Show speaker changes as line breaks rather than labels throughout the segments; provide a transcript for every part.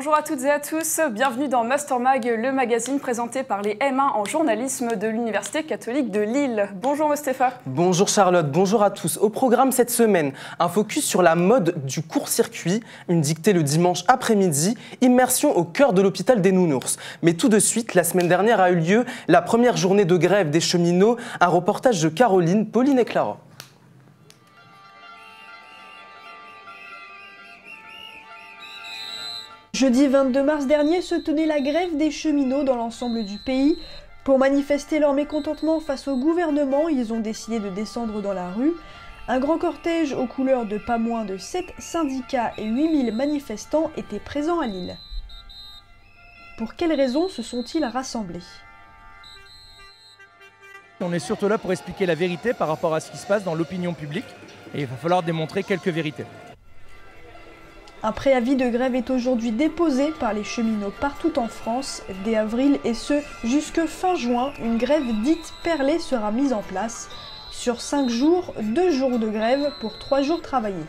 Bonjour à toutes et à tous, bienvenue dans Master Mag, le magazine présenté par les M1 en journalisme de l'Université catholique de Lille. Bonjour Mostefa.
Bonjour Charlotte, bonjour à tous. Au programme cette semaine, un focus sur la mode du court-circuit, une dictée le dimanche après-midi, immersion au cœur de l'hôpital des Nounours. Mais tout de suite, la semaine dernière a eu lieu la première journée de grève des cheminots, un reportage de Caroline, Pauline et Clara.
Jeudi 22 mars dernier se tenait la grève des cheminots dans l'ensemble du pays. Pour manifester leur mécontentement face au gouvernement, ils ont décidé de descendre dans la rue. Un grand cortège aux couleurs de pas moins de 7 syndicats et 8000 manifestants étaient présents à Lille. Pour quelles raisons se sont-ils rassemblés ?
On est surtout là pour expliquer la vérité par rapport à ce qui se passe dans l'opinion publique et il va falloir démontrer quelques vérités.
Un préavis de grève est aujourd'hui déposé par les cheminots partout en France. Dès avril et ce jusque fin juin, une grève dite perlée sera mise en place. Sur 5 jours, 2 jours de grève pour 3 jours travaillés.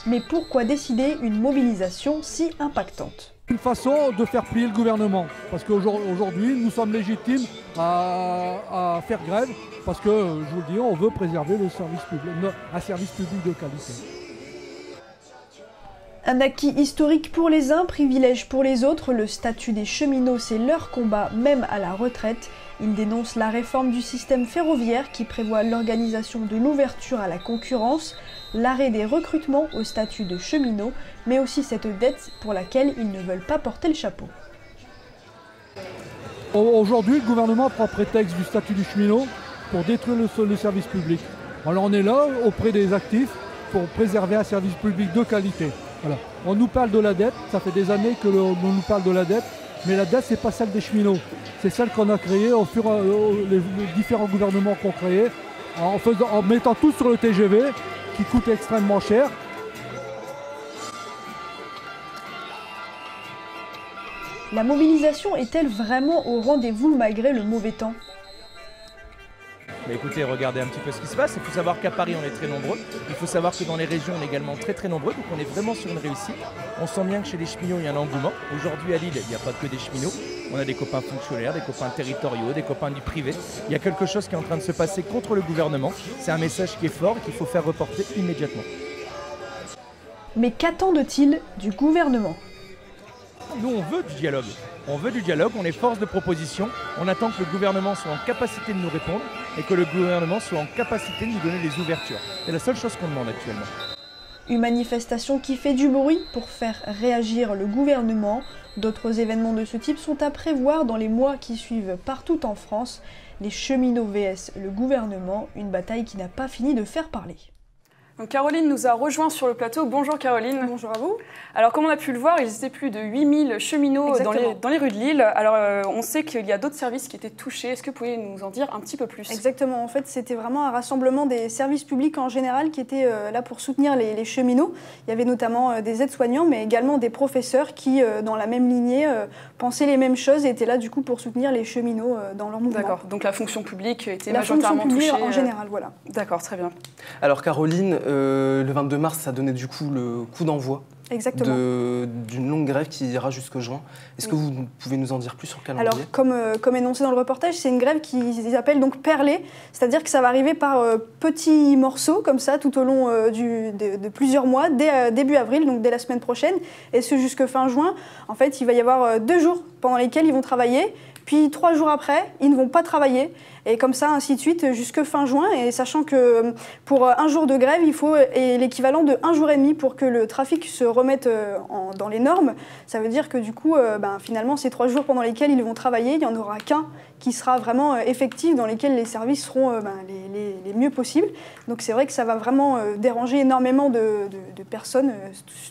Mais pourquoi décider une mobilisation si impactante ?
Une façon de faire plier le gouvernement. Parce qu'aujourd'hui, nous sommes légitimes à faire grève. Parce que, je vous le dis, on veut préserver le service public, un service public de qualité.
Un acquis historique pour les uns, privilège pour les autres, le statut des cheminots c'est leur combat même à la retraite. Ils dénoncent la réforme du système ferroviaire qui prévoit l'organisation de l'ouverture à la concurrence, l'arrêt des recrutements au statut de cheminot, mais aussi cette dette pour laquelle ils ne veulent pas porter le chapeau.
Aujourd'hui, le gouvernement prend prétexte du statut du cheminot pour détruire le service public. Alors on est là auprès des actifs pour préserver un service public de qualité. Voilà. On nous parle de la dette, ça fait des années que l'on nous parle de la dette, mais la dette c'est pas celle des cheminots, c'est celle qu'on a créée les différents gouvernements qu'on créé, en mettant tout sur le TGV qui coûte extrêmement cher.
La mobilisation est-elle vraiment au rendez-vous malgré le mauvais temps ?
Mais écoutez, regardez un petit peu ce qui se passe. Il faut savoir qu'à Paris, on est très nombreux. Il faut savoir que dans les régions, on est également très nombreux. Donc on est vraiment sur une réussite. On sent bien que chez les cheminots, il y a un engouement. Aujourd'hui, à Lille, il n'y a pas que des cheminots. On a des copains fonctionnaires, des copains territoriaux, des copains du privé. Il y a quelque chose qui est en train de se passer contre le gouvernement. C'est un message qui est fort et qu'il faut faire reporter immédiatement.
Mais qu'attendent-ils du gouvernement ?
Nous, on veut du dialogue. On veut du dialogue, on est force de proposition. On attend que le gouvernement soit en capacité de nous répondre et que le gouvernement soit en capacité de nous donner les ouvertures. C'est la seule chose qu'on demande actuellement.
Une manifestation qui fait du bruit pour faire réagir le gouvernement. D'autres événements de ce type sont à prévoir dans les mois qui suivent partout en France. Les cheminots vs le gouvernement, une bataille qui n'a pas fini de faire parler.
Donc Caroline nous a rejoint sur le plateau. Bonjour Caroline.
Bonjour à vous.
Alors comme on a pu le voir, ils étaient plus de 8000 cheminots dans les rues de Lille. Alors on sait qu'il y a d'autres services qui étaient touchés. Est-ce que vous pouvez nous en dire un petit peu plus ?
Exactement. En fait, c'était vraiment un rassemblement des services publics en général qui étaient là pour soutenir les cheminots. Il y avait notamment des aides-soignants, mais également des professeurs qui, dans la même lignée, pensaient les mêmes choses et étaient là du coup pour soutenir les cheminots dans leur mouvement.
D'accord. Donc la fonction publique était
la
majoritairement touchée.
En général, voilà.
D'accord, très bien.
Alors Caroline, le 22 mars, ça donnait du coup le coup d'envoi d'une longue grève qui ira jusqu'au juin. Est-ce que vous pouvez nous en dire plus sur le calendrier ?
Alors, comme énoncé dans le reportage, c'est une grève qu'ils appellent donc perlée, c'est-à-dire que ça va arriver par petits morceaux, comme ça, tout au long de plusieurs mois, dès début avril, donc dès la semaine prochaine, et ce jusque fin juin. En fait, il va y avoir 2 jours pendant lesquels ils vont travailler, puis 3 jours après, ils ne vont pas travailler. Et comme ça, ainsi de suite, jusque fin juin. Et sachant que pour 1 jour de grève, il faut l'équivalent de 1 jour et demi pour que le trafic se remette dans les normes. Ça veut dire que du coup, finalement, ces 3 jours pendant lesquels ils vont travailler, il n'y en aura qu'un qui sera vraiment effectif, dans lesquels les services seront les mieux possibles. Donc c'est vrai que ça va vraiment déranger énormément de personnes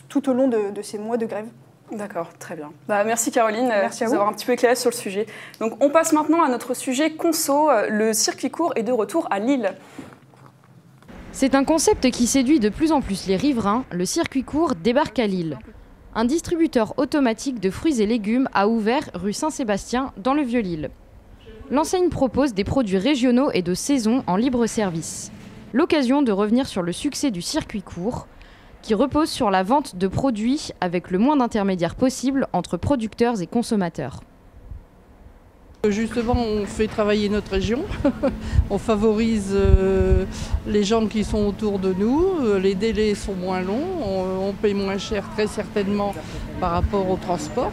tout au long de ces mois de grève.
D'accord, très bien. Merci Caroline
merci
de nous avoir un petit peu éclairé sur le sujet. Donc on passe maintenant à notre sujet conso. Le circuit court est de retour à Lille.
C'est un concept qui séduit de plus en plus les riverains. Le circuit court débarque à Lille. Un distributeur automatique de fruits et légumes a ouvert rue Saint-Sébastien dans le Vieux-Lille. L'enseigne propose des produits régionaux et de saison en libre service. L'occasion de revenir sur le succès du circuit court. qui repose sur la vente de produits avec le moins d'intermédiaires possible entre producteurs et consommateurs.
Justement, on fait travailler notre région, on favorise les gens qui sont autour de nous, les délais sont moins longs, on paye moins cher très certainement par rapport au transport.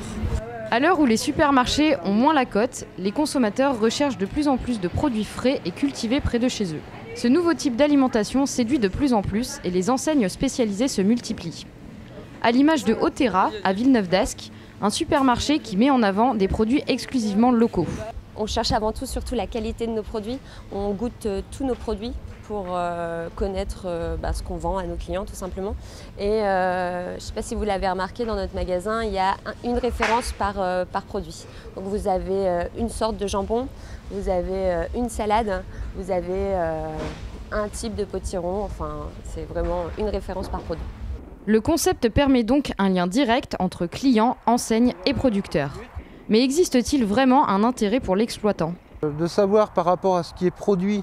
À l'heure où les supermarchés ont moins la cote, les consommateurs recherchent de plus en plus de produits frais et cultivés près de chez eux. Ce nouveau type d'alimentation séduit de plus en plus et les enseignes spécialisées se multiplient. À l'image de Otera, à Villeneuve d'Ascq, un supermarché qui met en avant des produits exclusivement locaux.
On cherche avant tout surtout la qualité de nos produits. On goûte tous nos produits pour connaître ce qu'on vend à nos clients tout simplement. Et je ne sais pas si vous l'avez remarqué, dans notre magasin, il y a une référence par produit. Donc vous avez une sorte de jambon, vous avez une salade, vous avez un type de potiron, enfin c'est vraiment une référence par produit.
Le concept permet donc un lien direct entre clients, enseignes et producteurs. Mais existe-t-il vraiment un intérêt pour l'exploitant ?
De savoir par rapport à ce qui est produit,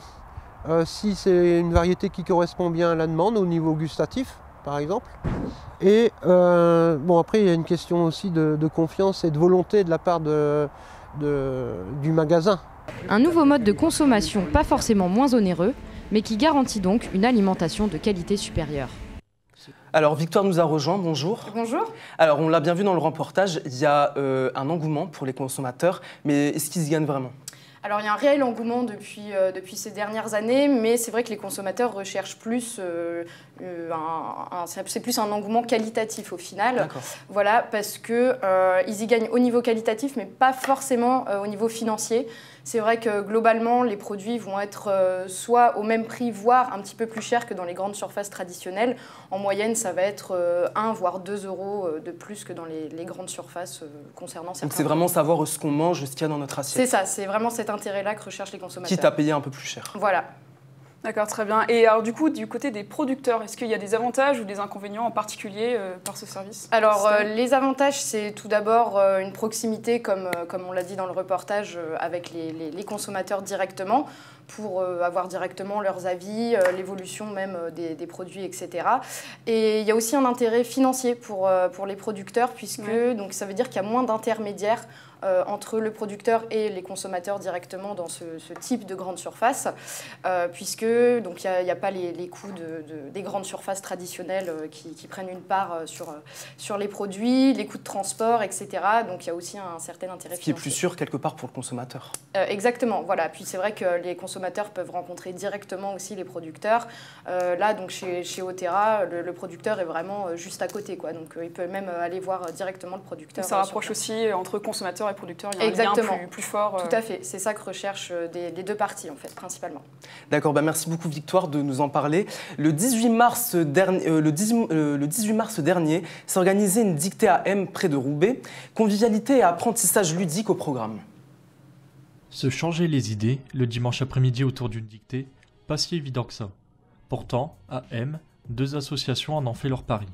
si c'est une variété qui correspond bien à la demande au niveau gustatif, par exemple. Et après, il y a une question aussi de confiance et de volonté de la part du magasin.
Un nouveau mode de consommation pas forcément moins onéreux, mais qui garantit donc une alimentation de qualité supérieure.
Alors Victoire nous a rejoint, bonjour.
Bonjour.
Alors on l'a bien vu dans le reportage, il y a un engouement pour les consommateurs, mais est-ce qu'ils y gagnent vraiment ?
Alors il y a un réel engouement depuis ces dernières années, mais c'est vrai que les consommateurs recherchent plus, c'est plus un engouement qualitatif au final.
D'accord.
Voilà, parce qu'ils y gagnent au niveau qualitatif, mais pas forcément au niveau financier. C'est vrai que globalement, les produits vont être soit au même prix, voire un petit peu plus cher que dans les grandes surfaces traditionnelles. En moyenne, ça va être 1 voire 2 euros de plus que dans les grandes surfaces concernant certains.
Donc c'est vraiment savoir ce qu'on mange, ce qu'il y a dans notre assiette.
C'est ça, c'est vraiment cet intérêt-là que recherchent les consommateurs.
Quitte à payer un peu plus cher.
Voilà. D'accord, très bien. Et alors du coup, du côté des producteurs, est-ce qu'il y a des avantages ou des inconvénients en particulier par ce service ? Alors les avantages, c'est tout d'abord une proximité, comme on l'a dit dans le reportage, avec les consommateurs directement, pour avoir directement leurs avis, l'évolution même des produits, etc. Et il y a aussi un intérêt financier pour les producteurs, puisque donc, ça veut dire qu'il y a moins d'intermédiaires entre le producteur et les consommateurs directement dans ce type de grande surface, puisque donc il n'y a pas les coûts des grandes surfaces traditionnelles qui prennent une part sur les produits, les coûts de transport, etc. Donc il y a aussi un certain intérêt financier.
Ce qui est plus sûr quelque part pour le consommateur.
Exactement, voilà. Puis c'est vrai que les consommateurs peuvent rencontrer directement aussi les producteurs. Là, donc chez Otera, le producteur est vraiment juste à côté, quoi. Donc il peut même aller voir directement le producteur.
Et ça rapproche aussi entre consommateurs et producteurs, il y a
exactement.
un lien plus fort.
Tout à fait, c'est ça que recherchent les deux parties en fait, principalement.
D'accord, merci beaucoup Victoire de nous en parler. Le 18 mars dernier, s'est organisée une dictée à M près de Roubaix. Convivialité et apprentissage ludique au programme.
Se changer les idées le dimanche après-midi autour d'une dictée, pas si évident que ça. Pourtant, à M, 2 associations en ont fait leur pari.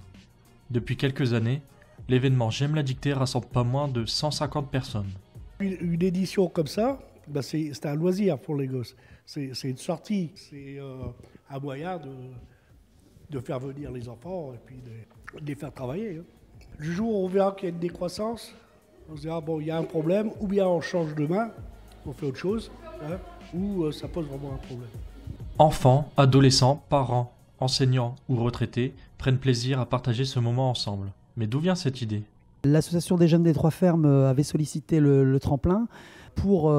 Depuis quelques années, l'événement J'aime la dictée rassemble pas moins de 150 personnes.
Une édition comme ça, c'est un loisir pour les gosses. C'est une sortie, c'est un moyen de faire venir les enfants et puis de les faire travailler. Le jour où on verra qu'il y a une décroissance, on se dira bon, il y a un problème, ou bien on change de main, on fait autre chose, ou ça pose vraiment un problème.
Enfants, adolescents, parents, enseignants ou retraités prennent plaisir à partager ce moment ensemble. Mais d'où vient cette idée ?
L'association des jeunes des Trois Fermes avait sollicité le tremplin pour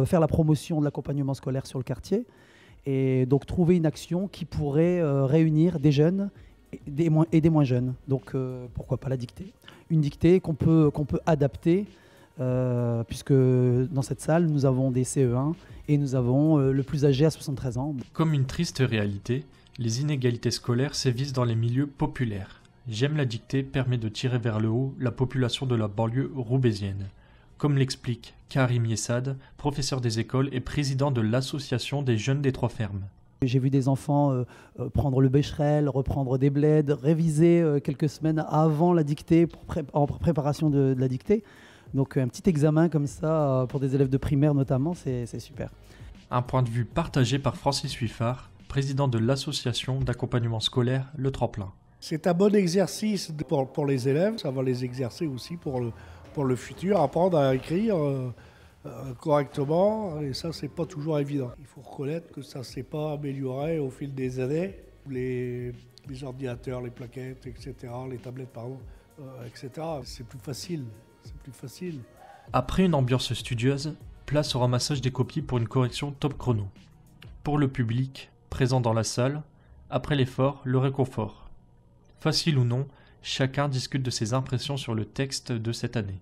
faire la promotion de l'accompagnement scolaire sur le quartier et donc trouver une action qui pourrait réunir des jeunes et des moins jeunes. Donc pourquoi pas la dictée ? Une dictée qu'on peut adapter puisque dans cette salle nous avons des CE1 et nous avons le plus âgé à 73 ans.
Comme une triste réalité, les inégalités scolaires sévissent dans les milieux populaires. J'aime la dictée permet de tirer vers le haut la population de la banlieue roubaisienne. Comme l'explique Karim Yessad, professeur des écoles et président de l'association des jeunes des Trois Fermes.
J'ai vu des enfants prendre le bécherel, reprendre des bleds, réviser quelques semaines avant la dictée, en préparation de la dictée. Donc un petit examen comme ça, pour des élèves de primaire notamment, c'est super.
Un point de vue partagé par Francis Huiffard, président de l'association d'accompagnement scolaire Le Tremplin.
C'est un bon exercice pour les élèves, ça va les exercer aussi pour le futur, apprendre à écrire correctement, et ça c'est pas toujours évident. Il faut reconnaître que ça s'est pas amélioré au fil des années. Les ordinateurs, les plaquettes, etc., les tablettes, pardon, etc., c'est plus facile.
Après une ambiance studieuse, place au ramassage des copies pour une correction top chrono. Pour le public, présent dans la salle, après l'effort, le réconfort. Facile ou non, chacun discute de ses impressions sur le texte de cette année.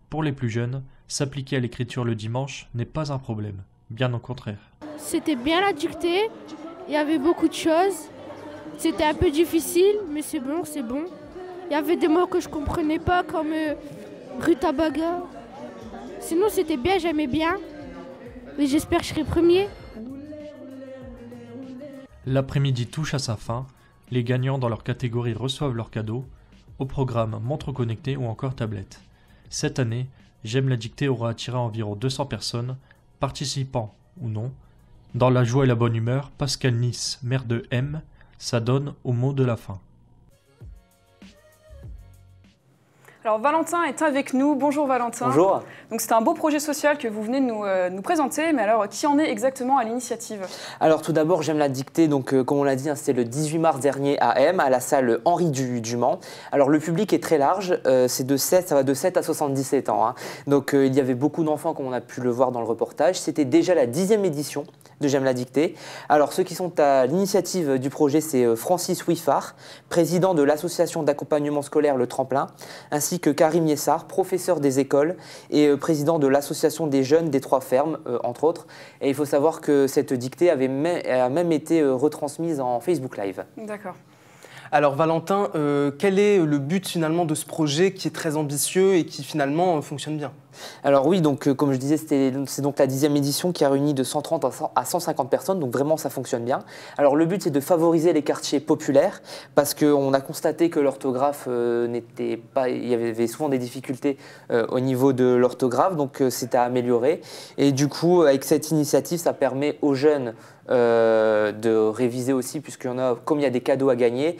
Pour les plus jeunes, s'appliquer à l'écriture le dimanche n'est pas un problème, bien au contraire.
C'était bien la dictée, il y avait beaucoup de choses. C'était un peu difficile, mais c'est bon. Il y avait des mots que je comprenais pas, comme rutabaga. Sinon, c'était bien, j'aimais bien. Et j'espère que je serai premier.
L'après-midi touche à sa fin. Les gagnants dans leur catégorie reçoivent leurs cadeaux. Au programme, montre connectée ou encore tablette. Cette année, J'aime la dictée aura attiré environ 200 personnes, participants ou non. Dans la joie et la bonne humeur, Pascal Nice, maire de M, s'adonne au mot de la fin.
Alors Valentin est avec nous. Bonjour Valentin.
Bonjour.
Donc c'est un beau projet social que vous venez de nous présenter, mais alors qui en est exactement à l'initiative?
Alors tout d'abord, J'aime la dictée, donc comme on l'a dit, c'était le 18 mars dernier à M, à la salle Henri du Mans. Alors le public est très large, ça va de 7 à 77 ans. Hein. Donc il y avait beaucoup d'enfants, comme on a pu le voir dans le reportage. C'était déjà la 10e édition de J'aime la dictée. Alors ceux qui sont à l'initiative du projet, c'est Francis Ouifard, président de l'association d'accompagnement scolaire Le Tremplin, ainsi que Karim Yessar, professeur des écoles et président de l'association des jeunes des Trois Fermes, entre autres. Et il faut savoir que cette dictée a même été retransmise en Facebook Live.
D'accord.
Alors Valentin, quel est le but finalement de ce projet qui est très ambitieux et qui finalement fonctionne bien?
Alors oui, donc comme je disais, c'est donc la 10e édition qui a réuni de 130 à 150 personnes, donc vraiment ça fonctionne bien. Alors le but c'est de favoriser les quartiers populaires parce qu'on a constaté que l'orthographe n'était pas, il y avait souvent des difficultés au niveau de l'orthographe, donc c'est à améliorer. Et du coup, avec cette initiative, ça permet aux jeunes de réviser aussi, comme il y a des cadeaux à gagner,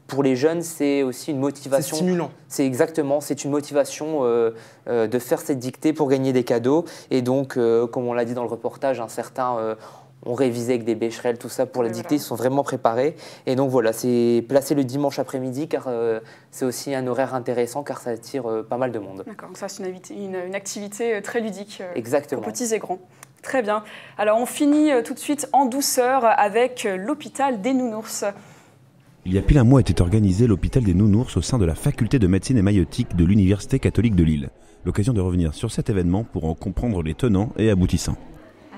pour les jeunes, c'est aussi une motivation.
C'est stimulant.
C'est une motivation de faire cette dictée pour gagner des cadeaux. Et donc, comme on l'a dit dans le reportage, certains ont révisé avec des bécherelles, tout ça pour la dictée, ils sont vraiment préparés. Et donc voilà, c'est placé le dimanche après-midi car c'est aussi un horaire intéressant car ça attire pas mal de monde.
D'accord, donc ça c'est une activité très ludique
Exactement.
Pour petits et grands. Très bien. Alors on finit tout de suite en douceur avec l'hôpital des Nounours.
Il y a pile un mois était organisé l'hôpital des Nounours au sein de la faculté de médecine et maïeutique de l'Université catholique de Lille. L'occasion de revenir sur cet événement pour en comprendre les tenants et aboutissants.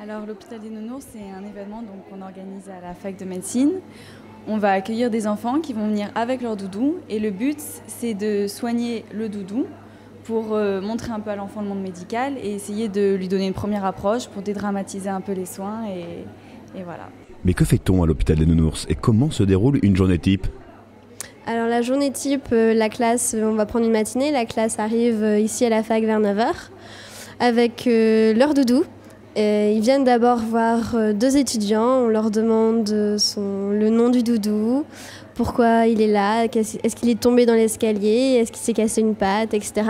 Alors l'hôpital des Nounours, c'est un événement qu'on organise à la fac de médecine. On va accueillir des enfants qui vont venir avec leur doudou et le but c'est de soigner le doudou pour montrer un peu à l'enfant le monde médical et essayer de lui donner une première approche pour dédramatiser un peu les soins et voilà.
Mais que fait-on à l'hôpital des Nounours et comment se déroule une journée type?
Alors la journée type, la classe, on va prendre une matinée, la classe arrive ici à la fac vers 9h avec leur doudou. Ils viennent d'abord voir 2 étudiants, on leur demande le nom du doudou, pourquoi il est là, est-ce qu'il est tombé dans l'escalier, est-ce qu'il s'est cassé une patte, etc.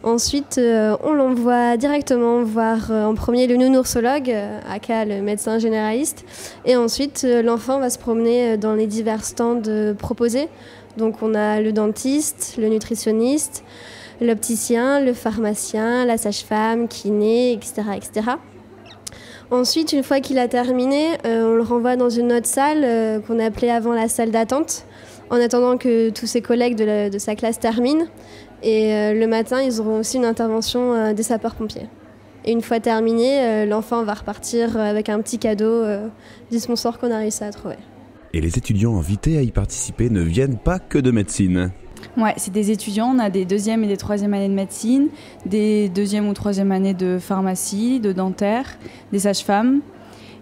Ensuite, on l'envoie directement voir en premier le nounoursologue, aka le médecin généraliste, et ensuite l'enfant va se promener dans les divers stands proposés. Donc on a le dentiste, le nutritionniste, l'opticien, le pharmacien, la sage-femme, kiné, etc., etc. Ensuite, une fois qu'il a terminé, on le renvoie dans une autre salle qu'on appelait avant la salle d'attente, en attendant que tous ses collègues de sa classe terminent. Et le matin, ils auront aussi une intervention des sapeurs-pompiers. Et une fois terminé, l'enfant va repartir avec un petit cadeau du sponsor qu'on a réussi à trouver.
Et les étudiants invités à y participer ne viennent pas que de médecine.
Ouais, c'est des étudiants, on a des 2e et des 3e années de médecine, des 2e ou 3e années de pharmacie, de dentaire, des sages-femmes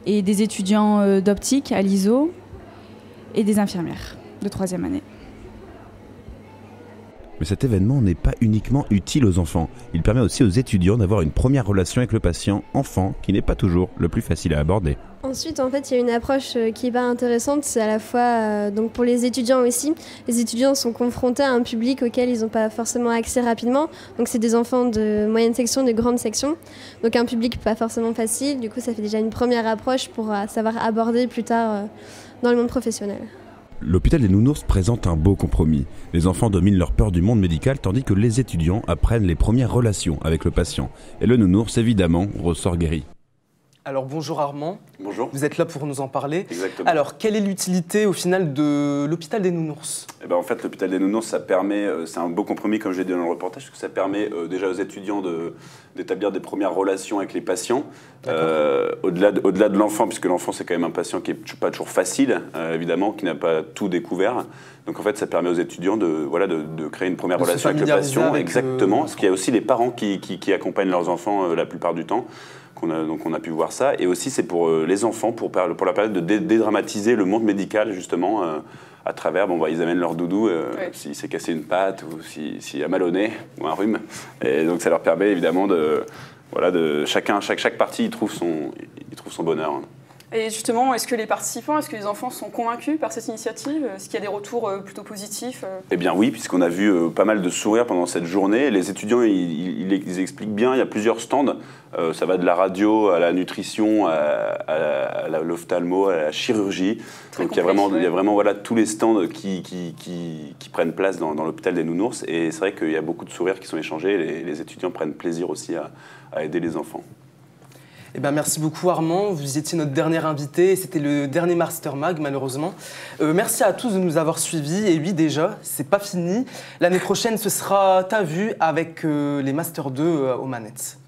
et des étudiants d'optique à l'ISO et des infirmières de 3e année.
Mais cet événement n'est pas uniquement utile aux enfants, il permet aussi aux étudiants d'avoir une première relation avec le patient enfant qui n'est pas toujours le plus facile à aborder.
Ensuite, en fait, il y a une approche qui est pas intéressante, c'est à la fois donc pour les étudiants aussi. Les étudiants sont confrontés à un public auquel ils n'ont pas forcément accès rapidement. Donc c'est des enfants de moyenne section, de grande section. Donc un public pas forcément facile. Du coup, ça fait déjà une première approche pour savoir aborder plus tard dans le monde professionnel.
L'hôpital des Nounours présente un beau compromis. Les enfants dominent leur peur du monde médical tandis que les étudiants apprennent les premières relations avec le patient. Et le nounours, évidemment, ressort guéri.
Alors bonjour Armand.
Bonjour.
Vous êtes là pour nous en parler.
Exactement.
Alors quelle est l'utilité au final de l'hôpital des Nounours?
En fait, l'hôpital des Nounours, ça permet, c'est un beau compromis comme je l'ai dit dans le reportage, parce que ça permet déjà aux étudiants d'établir des premières relations avec les patients. Au-delà de l'enfant, puisque l'enfant c'est quand même un patient qui n'est pas toujours facile, évidemment, qui n'a pas tout découvert. Donc en fait, ça permet aux étudiants de créer une première relation avec le patient. Exactement, parce qu'il y a aussi les parents qui accompagnent leurs enfants la plupart du temps. Donc on a pu voir ça. Et aussi, c'est pour les enfants, pour leur permettre de dédramatiser le monde médical, justement, à travers, ils amènent leur doudou s'il s'est cassé une patte ou s'il a mal au nez ou un rhume. Et donc ça leur permet évidemment chaque partie, il trouve son bonheur.
Et justement, est-ce que les participants, est-ce que les enfants sont convaincus par cette initiative? Est-ce qu'il y a des retours plutôt positifs?
Eh bien oui, puisqu'on a vu pas mal de sourires pendant cette journée. Les étudiants, ils expliquent bien, il y a plusieurs stands. Ça va de la radio à la nutrition, à l'ophtalmo, à la chirurgie. Donc il y a vraiment tous les stands qui prennent place dans l'hôpital des Nounours. Et c'est vrai qu'il y a beaucoup de sourires qui sont échangés. Les étudiants prennent plaisir aussi à aider les enfants.
Merci beaucoup Armand, vous étiez notre dernier invité, c'était le dernier Master Mag malheureusement. Merci à tous de nous avoir suivis et oui déjà, c'est pas fini. L'année prochaine ce sera T'as vu avec les Master 2 aux manettes.